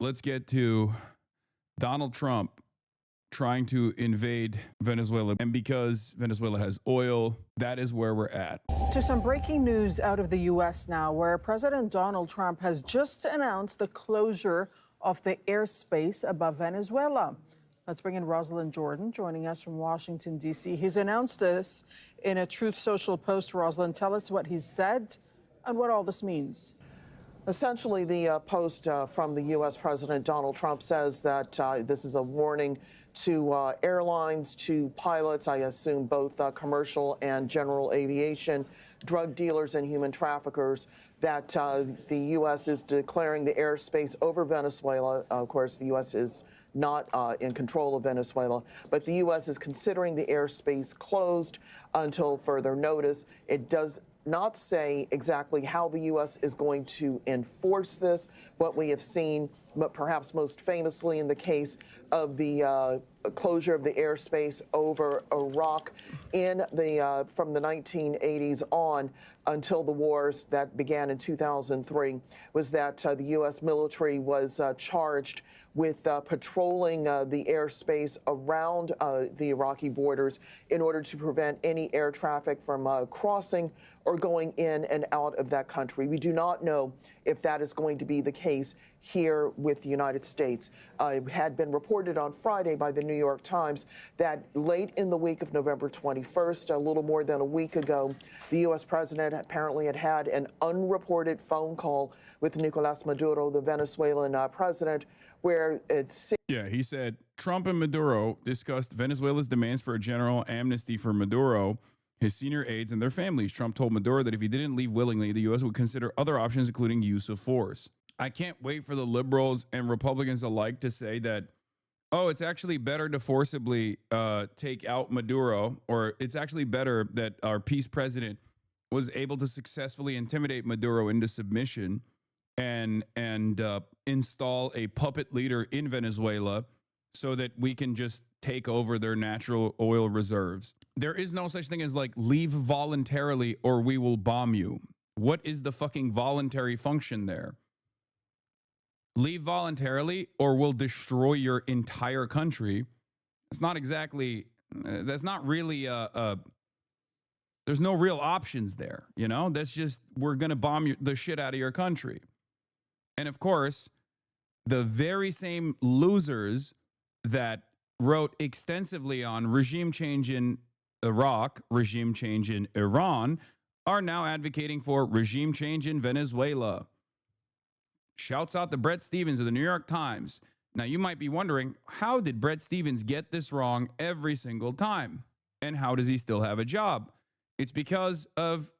let's get to Donald Trump trying to invade Venezuela. And because Venezuela has oil, that is where we're at. To some breaking news out of the U.S. now, where President Donald Trump has just announced the closure of the airspace above Venezuela. Let's bring in Rosalind Jordan, joining us from Washington, D.C. He's announced this in a Truth Social post. Rosalind, tell us what he said and what all this means. Essentially, the post from the U.S. President Donald Trump says that this is a warning to airlines, to pilots, I assume both commercial and general aviation, drug dealers and human traffickers, that the U.S. is declaring the airspace over Venezuela. Of course, the U.S. is not in control of Venezuela, but the U.S. is considering the airspace closed until further notice. It does not say exactly how the U.S. is going to enforce this. What we have seen, but perhaps most famously in the case of the closure of the airspace over Iraq in the from the 1980s on until the wars that began in 2003, was that the U.S. military was charged with patrolling the airspace around the Iraqi borders in order to prevent any air traffic from crossing or going in and out of that country. We do not know if that is going to be the case here with the United States. It had been reported on Friday by the New York Times that late in the week of November 21st, a little more than a week ago, the U.S. president apparently had an unreported phone call with Nicolas Maduro, the Venezuelan president, where it's... Yeah, he said Trump and Maduro discussed Venezuela's demands for a general amnesty for Maduro, his senior aides, and their families. Trump told Maduro that if he didn't leave willingly, the U.S. would consider other options, including use of force. I can't wait for the liberals and Republicans alike to say that, oh, it's actually better to forcibly take out Maduro, or it's actually better that our peace president was able to successfully intimidate Maduro into submission and install a puppet leader in Venezuela so that we can just take over their natural oil reserves. There is no such thing as like leave voluntarily or we will bomb you. What is the fucking voluntary function there? Leave voluntarily or we'll destroy your entire country. It's not exactly, that's not really there's no real options there, you know? That's just, we're going to bomb the shit out of your country. And of course, the very same losers that wrote extensively on regime change in Iraq, regime change in Iran, are now advocating for regime change in Venezuela. Shouts out to Bret Stephens of the New York Times. Now, you might be wondering, how did Bret Stephens get this wrong every single time? And how does he still have a job? It's because of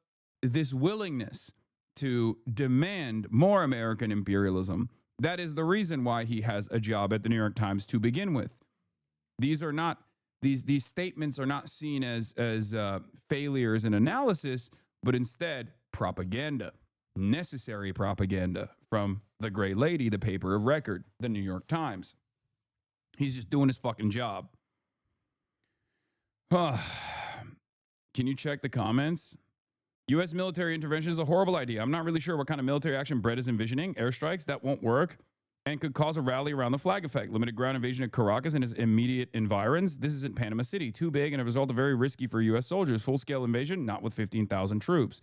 this willingness to demand more American imperialism. That is the reason why he has a job at the New York Times to begin with. These are not, these statements are not seen as failures in analysis, but instead propaganda, necessary propaganda from the Gray Lady, the paper of record, the New York Times. He's just doing his fucking job. Can you check the comments? U.S. military intervention is a horrible idea. I'm not really sure what kind of military action Brett is envisioning. Airstrikes, that won't work and could cause a rally around the flag effect. Limited ground invasion of Caracas and its immediate environs. This isn't Panama City. Too big and a result of very risky for U.S. soldiers. Full-scale invasion, not with 15,000 troops.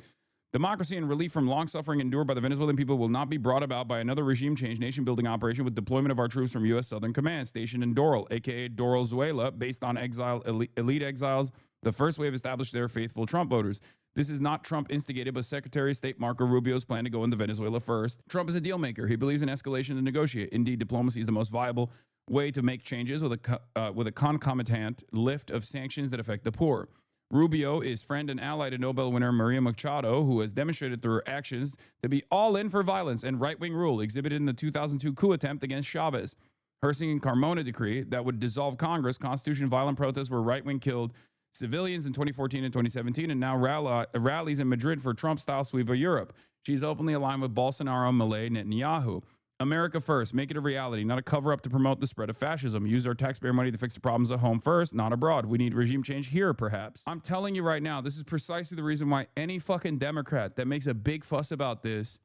Democracy and relief from long suffering endured by the Venezuelan people will not be brought about by another regime change nation-building operation with deployment of our troops from U.S. Southern Command, stationed in Doral, a.k.a. Doralzuela, based on elite exiles. The first wave established their faithful Trump voters. This is not Trump instigated, but Secretary of State Marco Rubio's plan to go into Venezuela first. Trump is a deal maker. He believes in escalation to negotiate. Indeed, diplomacy is the most viable way to make changes with a concomitant lift of sanctions that affect the poor. Rubio is friend and ally to Nobel winner Maria Machado, who has demonstrated through her actions to be all in for violence and right-wing rule, exhibited in the 2002 coup attempt against Chavez. Her signing Carmona decree that would dissolve Congress, constitution, violent protests where right-wing killed civilians in 2014 and 2017, and now rallies in Madrid for Trump-style sweep of Europe. She's openly aligned with Bolsonaro, Milei, Netanyahu. America first. Make it a reality, not a cover-up to promote the spread of fascism. Use our taxpayer money to fix the problems at home first, not abroad. We need regime change here, perhaps. I'm telling you right now, this is precisely the reason why any fucking Democrat that makes a big fuss about this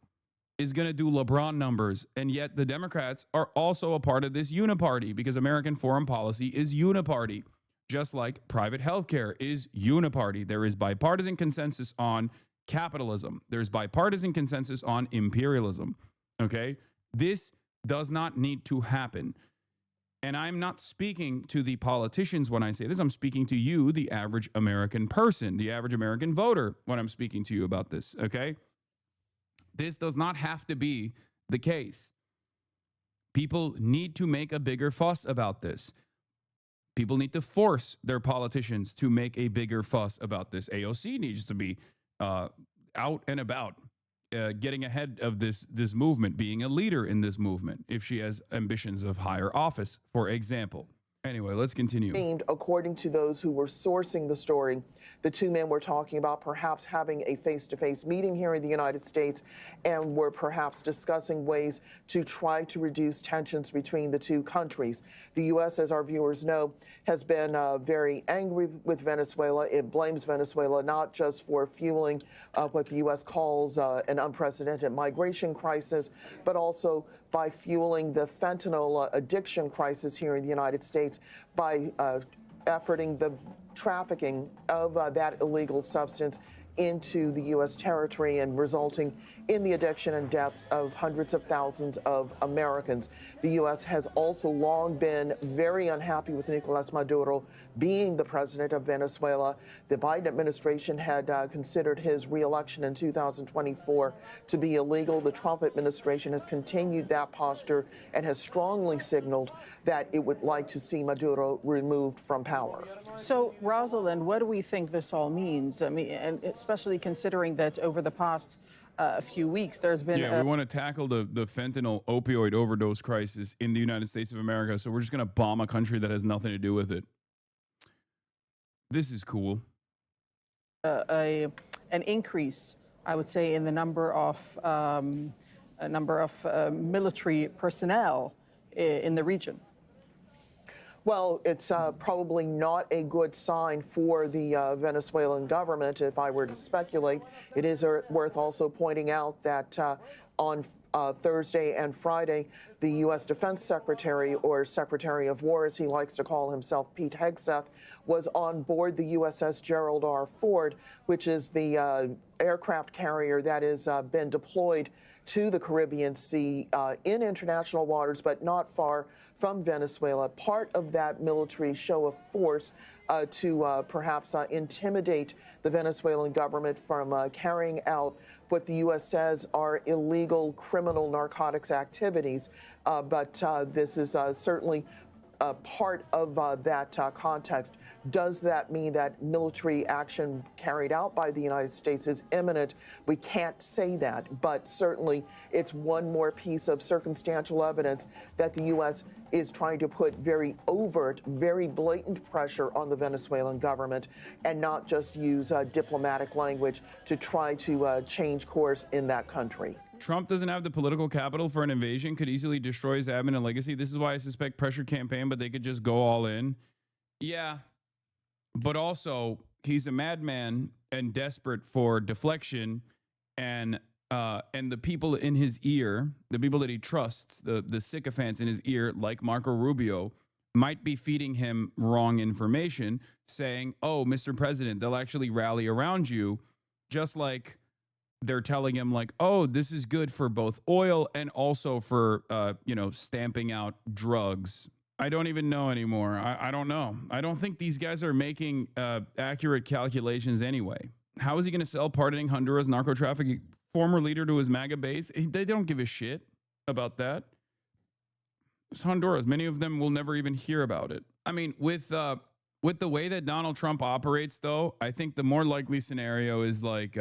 is going to do LeBron numbers. And yet the Democrats are also a part of this uniparty because American foreign policy is uniparty, just like private healthcare is uniparty. There is bipartisan consensus on capitalism. There's bipartisan consensus on imperialism. Okay? This does not need to happen. And I'm not speaking to the politicians when I say this. I'm speaking to you, the average American person, the average American voter, when I'm speaking to you about this. Okay? This does not have to be the case. People need to make a bigger fuss about this. People need to force their politicians to make a bigger fuss about this. AOC needs to be out and about, getting ahead of this movement, being a leader in this movement, if she has ambitions of higher office, for example. Anyway, let's continue. According to those who were sourcing the story, the two men were talking about perhaps having a face-to-face meeting here in the United States and were perhaps discussing ways to try to reduce tensions between the two countries. The U.S., as our viewers know, has been very angry with Venezuela. It blames Venezuela not just for fueling what the U.S. calls an unprecedented migration crisis, but also by fueling the fentanyl addiction crisis here in the United States by efforting the trafficking of that illegal substance into the U.S. territory and resulting in the addiction and deaths of hundreds of thousands of Americans. The U.S. has also long been very unhappy with Nicolas Maduro being the president of Venezuela. The Biden administration had considered his reelection in 2024 to be illegal. The Trump administration has continued that posture and has strongly signaled that it would like to see Maduro removed from power. So, Rosalind, what do we think this all means? I mean, and especially considering that over the past few weeks, there's been... we want to tackle the fentanyl opioid overdose crisis in the United States of America, so we're just going to bomb a country that has nothing to do with it. This is cool. An increase, I would say, in the number of military personnel in the region. Well, it's probably not a good sign for the Venezuelan government, if I were to speculate. It is worth also pointing out that on Thursday and Friday, the U.S. Defense Secretary, or Secretary of War, as he likes to call himself, Pete Hegseth, was on board the USS Gerald R. Ford, which is the aircraft carrier that has been deployed to the Caribbean Sea in international waters, but not far from Venezuela. Part of that military show of force to perhaps intimidate the Venezuelan government from carrying out what the U.S. says are illegal criminal narcotics activities. But this is certainly part of that context. Does that mean that military action carried out by the United States is imminent? We can't say that, but certainly it's one more piece of circumstantial evidence that the U.S. is trying to put very overt, very blatant pressure on the Venezuelan government and not just use diplomatic language to try to change course in that country. Trump doesn't have the political capital for an invasion, could easily destroy his admin and legacy. This is why I suspect pressure campaign, but they could just go all in. Yeah, but also he's a madman and desperate for deflection, and the people in his ear, the people that he trusts, the sycophants in his ear, like Marco Rubio, might be feeding him wrong information, saying, "Oh, Mr. President, they'll actually rally around you," just like they're telling him, like, "Oh, this is good for both oil and also for, stamping out drugs." I don't even know anymore. I don't know. I don't think these guys are making accurate calculations anyway. How is he going to sell pardoning Honduras narco trafficking former leader to his MAGA base? They don't give a shit about that. It's Honduras. Many of them will never even hear about it. I mean, with the way that Donald Trump operates, though, I think the more likely scenario is like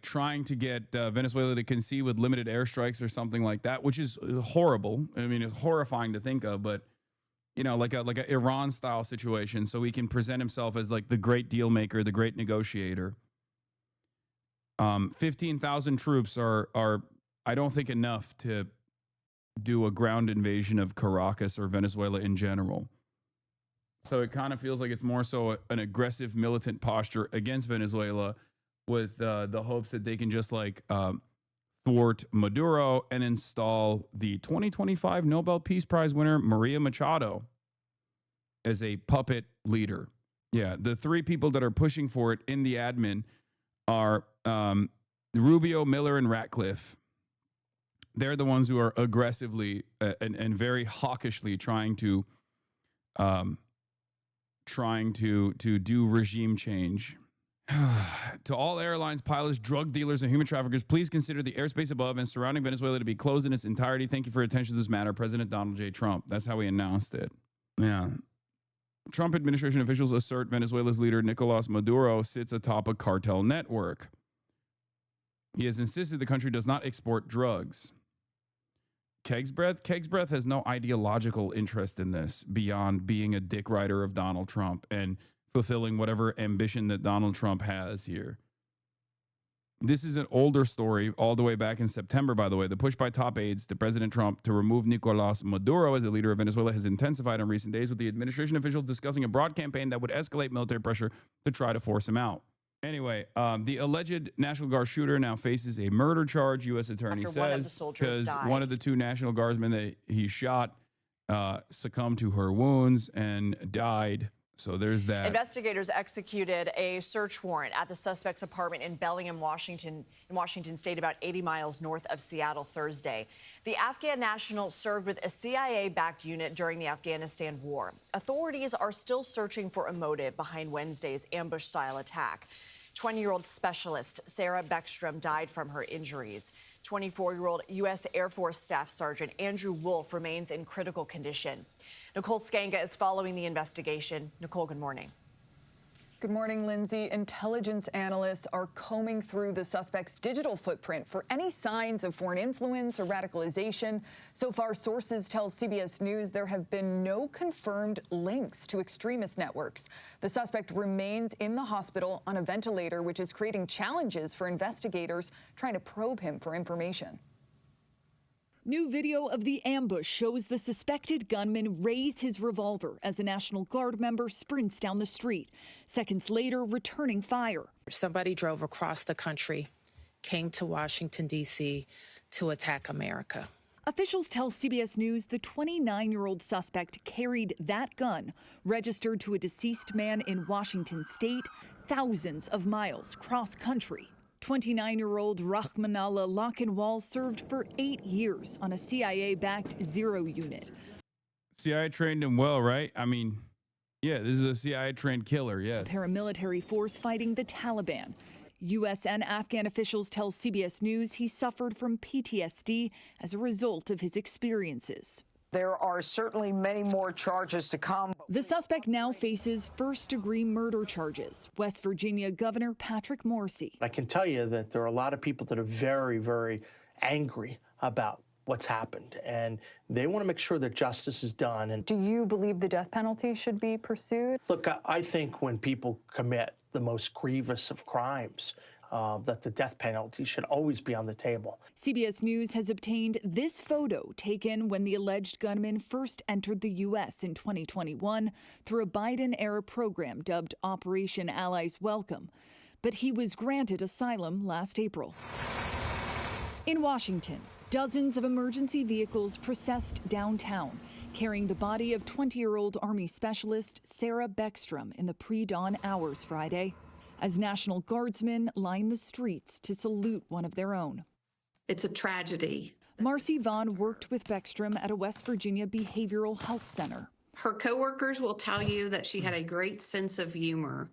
trying to get Venezuela to concede with limited airstrikes or something like that, which is horrible. I mean, it's horrifying to think of, but like a Iran style situation, so he can present himself as like the great deal maker, the great negotiator. 15,000 troops are I don't think enough to do a ground invasion of Caracas or Venezuela in general. So it kind of feels like it's more so an aggressive militant posture against Venezuela, with the hopes that they can just thwart Maduro and install the 2025 Nobel Peace Prize winner Maria Machado as a puppet leader. Yeah, the three people that are pushing for it in the admin are Rubio, Miller, and Ratcliffe. They're the ones who are aggressively and very hawkishly trying to do regime change. To all airlines, pilots, drug dealers, and human traffickers, please consider the airspace above and surrounding Venezuela to be closed in its entirety. Thank you for your attention to this matter. President Donald J. Trump. That's how he announced it. Yeah. Trump administration officials assert Venezuela's leader, Nicolas Maduro, sits atop a cartel network. He has insisted the country does not export drugs. Keg's Breath has no ideological interest in this beyond being a dick rider of Donald Trump and fulfilling whatever ambition that Donald Trump has here. This is an older story all the way back in September, by the way. The push by top aides to President Trump to remove Nicolas Maduro as the leader of Venezuela has intensified in recent days, with the administration officials discussing a broad campaign that would escalate military pressure to try to force him out. Anyway, the alleged National Guard shooter now faces a murder charge, U.S. attorney says, because one of the two National Guardsmen that he shot succumbed to her wounds and died. So there's that. Investigators executed a search warrant at the suspect's apartment in Bellingham, Washington State, about 80 miles north of Seattle Thursday. The Afghan national served with a CIA-backed unit during the Afghanistan war. Authorities are still searching for a motive behind Wednesday's ambush-style attack. 20-year-old specialist Sarah Beckstrom died from her injuries. 24-year-old U.S. Air Force Staff Sergeant Andrew Wolf remains in critical condition. Nicole Skanga is following the investigation. Nicole, good morning. Good morning, Lindsay. Intelligence analysts are combing through the suspect's digital footprint for any signs of foreign influence or radicalization. So far, sources tell CBS News there have been no confirmed links to extremist networks. The suspect remains in the hospital on a ventilator, which is creating challenges for investigators trying to probe him for information. New video of the ambush shows the suspected gunman raise his revolver as a National Guard member sprints down the street. Seconds later, returning fire. Somebody drove across the country, came to Washington, D.C. to attack America. Officials tell CBS News the 29-year-old suspect carried that gun, registered to a deceased man in Washington state, thousands of miles cross-country. 29-year-old Rahmanallah Lochinwall served for 8 years on a CIA-backed Zero unit. CIA trained him well, right? I mean, yeah, this is a CIA-trained killer, yes. Paramilitary force fighting the Taliban. U.S. and Afghan officials tell CBS News he suffered from PTSD as a result of his experiences. There are certainly many more charges to come. The suspect now faces first-degree murder charges. West Virginia Governor Patrick Morrisey. I can tell you that there are a lot of people that are very, very angry about what's happened, and they want to make sure that justice is done. And Do you believe the death penalty should be pursued? look, I think when people commit the most grievous of crimes, that the death penalty should always be on the table. CBS News has obtained this photo taken when the alleged gunman first entered the U.S. in 2021 through a Biden-era program dubbed Operation Allies Welcome. But he was granted asylum last April. In Washington, dozens of emergency vehicles processed downtown, carrying the body of 20-year-old Army specialist Sarah Beckstrom in the pre-dawn hours Friday, as National Guardsmen line the streets to salute one of their own. It's a tragedy. Marcy Vaughn worked with Beckstrom at a West Virginia behavioral health center. Her coworkers will tell you that she had a great sense of humor.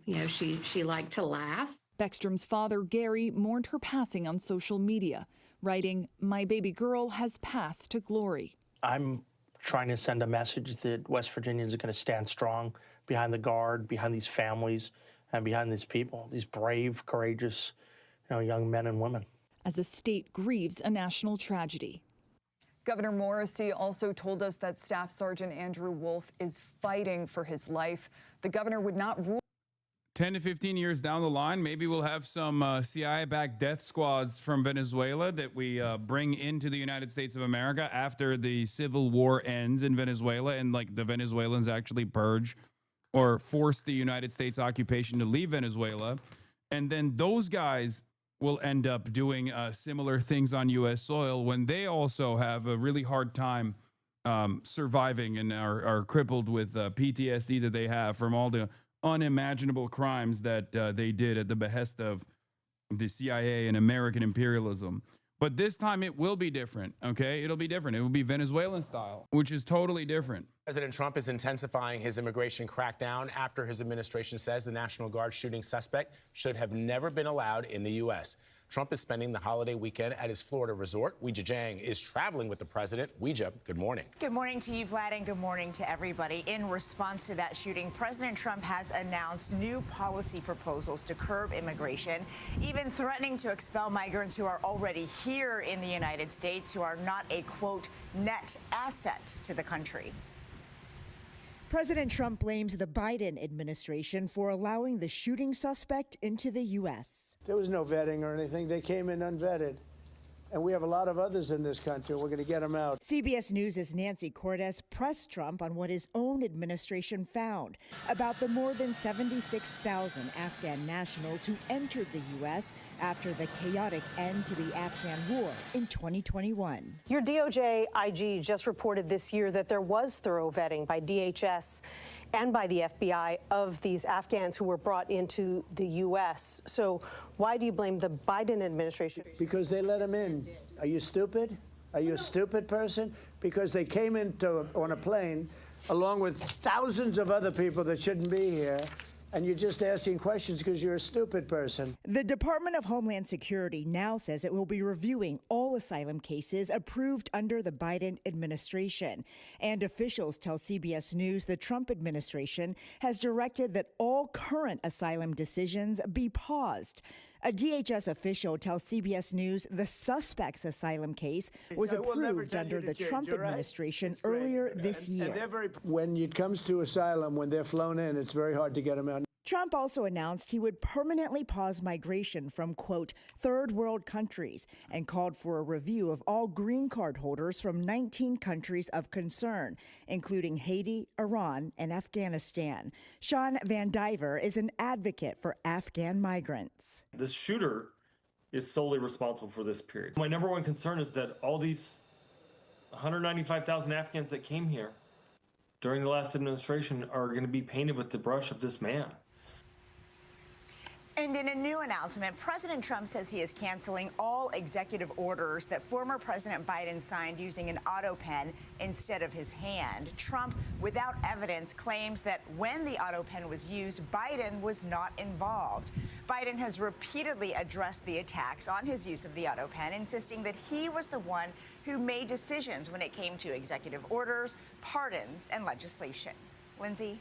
She liked to laugh. Beckstrom's father, Gary, mourned her passing on social media, writing, "My baby girl has passed to glory." I'm trying to send a message that West Virginians are going to stand strong behind the Guard, behind these families, and behind these people, these brave, courageous, young men and women. As the state grieves a national tragedy. Governor Morrisey also told us that Staff Sergeant Andrew Wolf is fighting for his life. The governor would not rule. 10 to 15 years down the line, maybe we'll have some CIA-backed death squads from Venezuela that we bring into the United States of America after the civil war ends in Venezuela and the Venezuelans actually purge or force the United States occupation to leave Venezuela. And then those guys will end up doing similar things on U.S. soil when they also have a really hard time surviving and are crippled with PTSD that they have from all the unimaginable crimes that they did at the behest of the CIA and American imperialism. But this time it will be different, okay? It'll be different. It will be Venezuelan style, which is totally different. President Trump is intensifying his immigration crackdown after his administration says the National Guard shooting suspect should have never been allowed in the U.S. Trump is spending the holiday weekend at his Florida resort. Weijia Jiang is traveling with the president. Weijia, good morning. Good morning to you, Vlad, and good morning to everybody. In response to that shooting, President Trump has announced new policy proposals to curb immigration, even threatening to expel migrants who are already here in the United States who are not a, quote, net asset to the country. President Trump blames the Biden administration for allowing the shooting suspect into the U.S. There was no vetting or anything. They came in unvetted. And we have a lot of others in this country. We're going to get them out. CBS News' Nancy Cordes pressed Trump on what his own administration found about the more than 76,000 Afghan nationals who entered the U.S. after the chaotic end to the Afghan war in 2021. Your DOJ IG just reported this year that there was thorough vetting by DHS and by the FBI of these Afghans who were brought into the U.S. So why do you blame the Biden administration? Because they let them in. Are you stupid? Are you a stupid person? Because they came on a plane along with thousands of other people that shouldn't be here. And you're just asking questions because you're a stupid person. The Department of Homeland Security now says it will be reviewing all asylum cases approved under the Biden administration. And officials tell CBS News the Trump administration has directed that all current asylum decisions be paused. A DHS official tells CBS News the suspect's asylum case was approved under the Trump administration earlier this year. When it comes to asylum, when they're flown in, it's very hard to get them out. Trump also announced he would permanently pause migration from, quote, third world countries and called for a review of all green card holders from 19 countries of concern, including Haiti, Iran, and Afghanistan. Sean Van Diver is an advocate for Afghan migrants. This shooter is solely responsible for this period. My number one concern is that all these 195,000 Afghans that came here during the last administration are going to be painted with the brush of this man. And in a new announcement, President Trump says he is canceling all executive orders that former President Biden signed using an Autopen instead of his hand. Trump, without evidence, claims that when the Autopen was used, Biden was not involved. Biden has repeatedly addressed the attacks on his use of the Autopen, insisting that he was the one who made decisions when it came to executive orders, pardons, and legislation. Lindsay?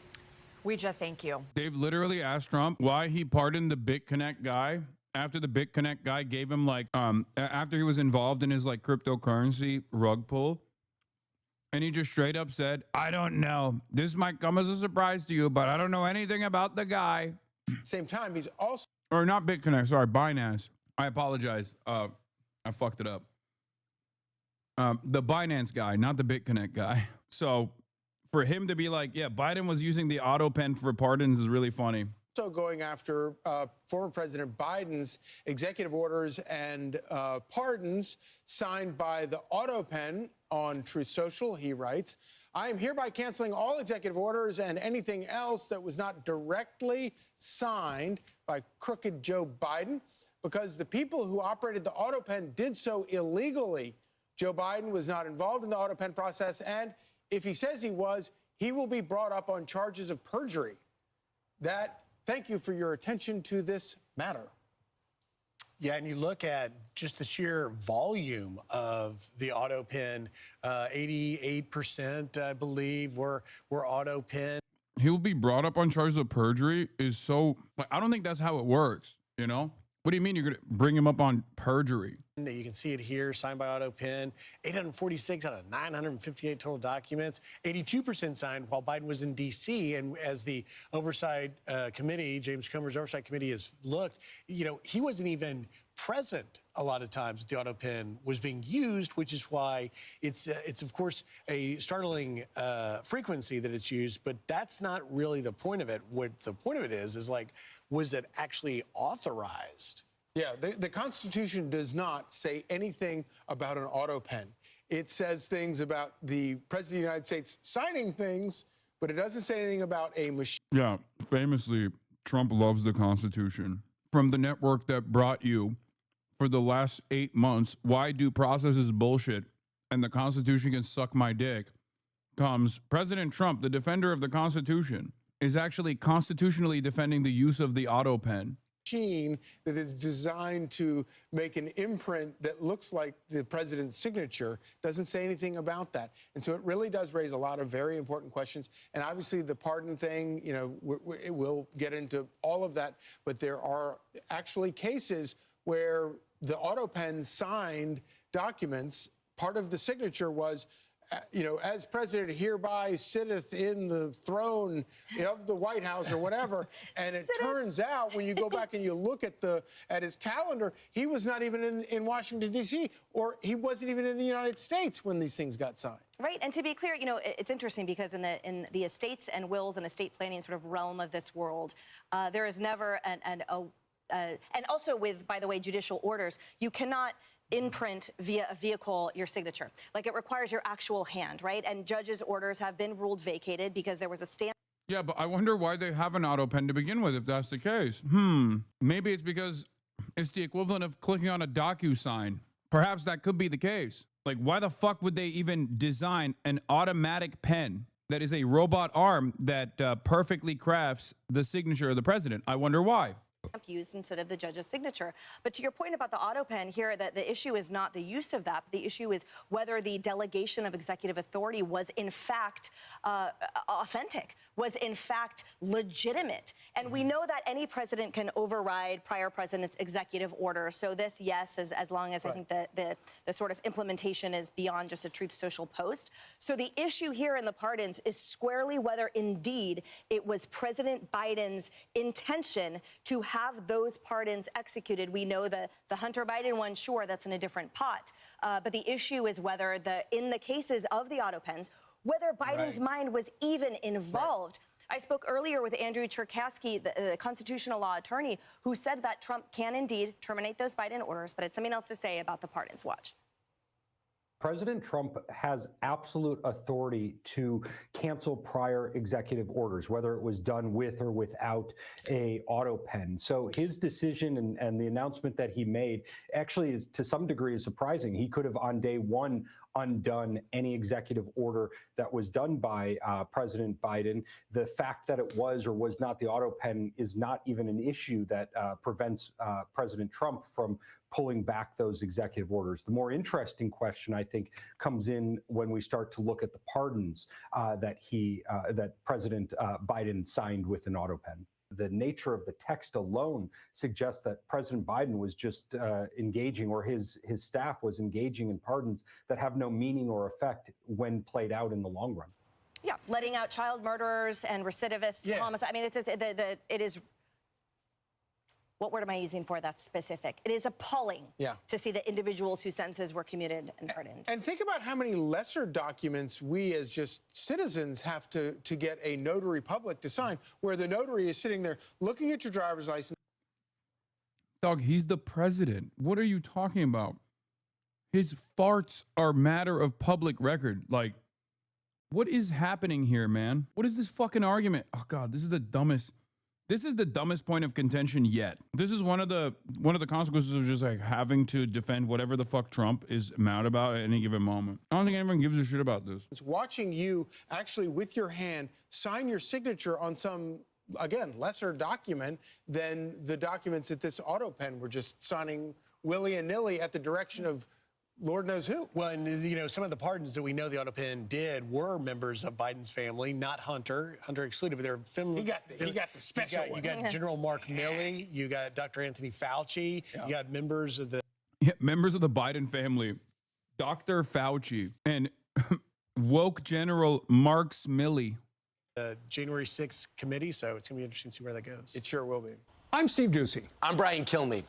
Weijia, thank you. They've literally asked Trump why he pardoned the BitConnect guy after the BitConnect guy gave him after he was involved in his cryptocurrency rug pull. And he just straight up said, I don't know. This might come as a surprise to you, but I don't know anything about the guy. Same time, he's also... Or not BitConnect, sorry, Binance. I apologize. I fucked it up. The Binance guy, not the BitConnect guy. So... for him to be like, yeah, Biden was using the Autopen for pardons is really funny. Also going after former President Biden's executive orders and pardons signed by the Autopen on Truth Social. He writes, I am hereby canceling all executive orders and anything else that was not directly signed by crooked Joe Biden because the people who operated the Autopen did so illegally. Joe Biden was not involved in the Autopen process, and if he says he was, he will be brought up on charges of perjury. Thank you for your attention to this matter. Yeah, and you look at just the sheer volume of the Autopen, 88%, I believe, were Autopen. He will be brought up on charges of perjury is so, I don't think that's how it works, you know? What do you mean you're going to bring him up on perjury? You can see it here, signed by Autopen, 846 out of 958 total documents, 82% signed while Biden was in D.C. And as the Oversight Committee, James Comer's Oversight Committee has looked, he wasn't even present a lot of times the Autopen was being used, which is why it's of course a startling frequency that it's used, but that's not really the point of it. What the point of it is was it actually authorized Yeah, the Constitution does not say anything about an auto pen. It says things about the President of the United States signing things, but it doesn't say anything about a machine. Yeah, famously, Trump loves the Constitution. From the network that brought you for the last 8 months, why due process is bullshit and the Constitution can suck my dick, comes President Trump, the defender of the Constitution, is actually constitutionally defending the use of the auto pen. Machine that is designed to make an imprint that looks like the president's signature doesn't say anything about that. And so it really does raise a lot of very important questions. And obviously the pardon thing, you know, we'll get into all of that. But there are actually cases where the auto pen signed documents, part of the signature was, you know, as president hereby sitteth in the throne of the White House or whatever. And it turns out when you go back and you look at his calendar, he was not even in Washington, D.C., or he wasn't even in the United States when these things got signed. Right. And to be clear, you know, it's interesting because in the estates and wills and estate planning sort of realm of this world, there is never and also with, by the way, judicial orders, you cannot imprint via a vehicle your signature. Like, it requires your actual hand, right? And judges' orders have been ruled vacated because there was a stand. Yeah, but I wonder why they have an auto pen to begin with, if that's the case. Maybe it's because it's the equivalent of clicking on a DocuSign. Perhaps that could be the case. Like, why the fuck would they even design an automatic pen that is a robot arm that perfectly crafts the signature of the president? I wonder why. Used instead of the judge's signature. But to your point about the auto pen here, that the issue is not the use of that. The issue is whether the delegation of executive authority was in fact authentic, was in fact legitimate. And we know that any president can override prior president's executive order. So this, yes, as long as I think the sort of implementation is beyond just a Truth Social post. So the issue here in the pardons is squarely whether indeed it was President Biden's intention to have those pardons executed. We know the Hunter Biden one, sure, that's in a different pot. But the issue is whether in the cases of the auto pens, whether Biden's mind was even involved. I spoke earlier with Andrew Cherkasky, the constitutional law attorney, who said that Trump can indeed terminate those Biden orders, but it's something else to say about the pardons. Watch. President Trump has absolute authority to cancel prior executive orders, whether it was done with or without a auto pen. So his decision and the announcement that he made actually is, to some degree, is surprising. He could have on day one undone any executive order that was done by President Biden. The fact that it was or was not the auto pen is not even an issue that prevents President Trump from pulling back those executive orders. The more interesting question, I think, comes in when we start to look at the pardons that President Biden signed with an auto pen. The nature of the text alone suggests that President Biden was just engaging, or his staff was engaging in pardons that have no meaning or effect when played out in the long run. Yeah, letting out child murderers and recidivists, homicide. I mean, it is. What word am I using for that specific? It is appalling to see the individuals whose sentences were commuted and pardoned. And think about how many lesser documents we as just citizens have to get a notary public to sign, where the notary is sitting there looking at your driver's license. Dog, he's the president. What are you talking about? His farts are matter of public record. Like, what is happening here, man? What is this fucking argument? Oh God, this is the dumbest. This is the dumbest point of contention yet. This is one of the consequences of just like having to defend whatever the fuck Trump is mad about at any given moment. I don't think anyone gives a shit about this. It's watching you actually with your hand sign your signature on some, again, lesser document than the documents that this auto pen were just signing willy-nilly at the direction of Lord knows who. Well, and you know, some of the pardons that we know the auto pen did were members of Biden's family, not Hunter excluded, but they're family. He got the special one. You got General Mark Milley, you got Dr. Anthony Fauci, you got members of the members of the Biden family, Dr. Fauci, and woke General Mark Milley. January 6th committee, so it's gonna be interesting to see where that goes. It sure will be. I'm Steve Ducey. I'm Brian Kilmeade.